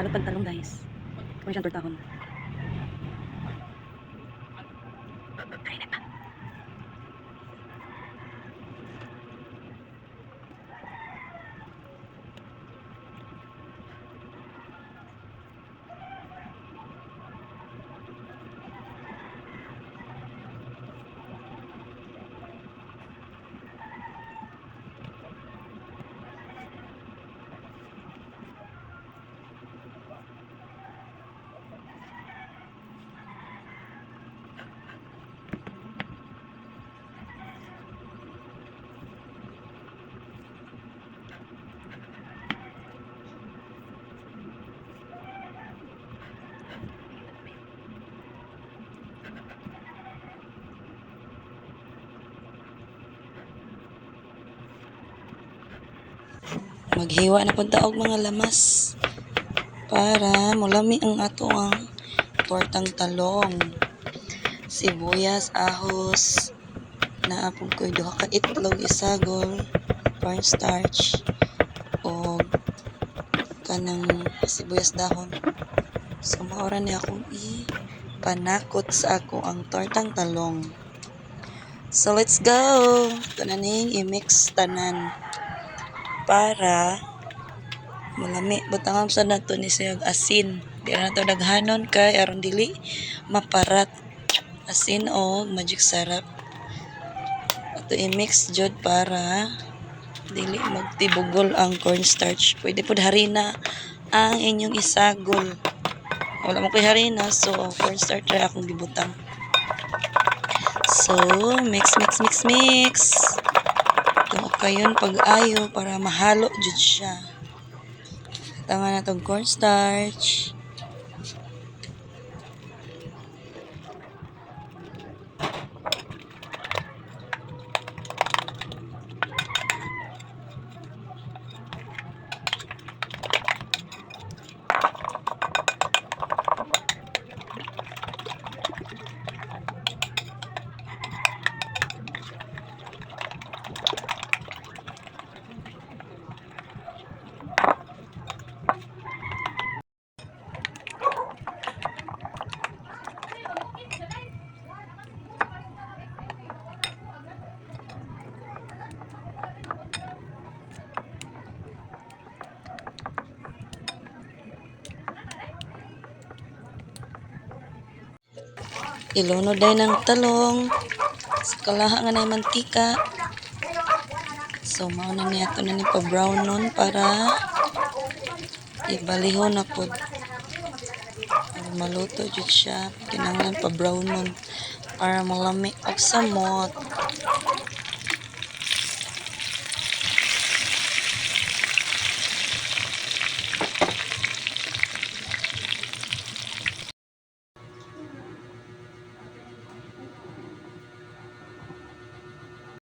Palot pagtalong guys. Kung siyang tortahon. Maghiwa na punta og mga lamas para mulami ang ato ang tortang talong. Sibuyas, ahos, naapog ko'y duha ka itlog, isagol, cornstarch, o kanang sibuyas dahon. So maura ni akong panakot sa ako ang tortang talong. So let's go! Ito na ning i-mix tanan para malami. Butang sa nato ni siyang asin. Di na to daghanon kay aron dili maparat. Asin o magic sarap. Ato i-mix jud para dili magtibugol ang cornstarch. Pwede pod harina ang inyong isagol. Wala mo kay harina, so cornstarch ra akong gibutang. So, mix. Ito kayon pag-ayo para mahalo jud siya. Tama na itong cornstarch. Ilunod day ng talong. Kalaha nga na mantika. So, mauna niya ito na ni pa-brown nun para ibalihon na po. Para maluto jud siya. Kinanglan pa-brown nun para malami og samot.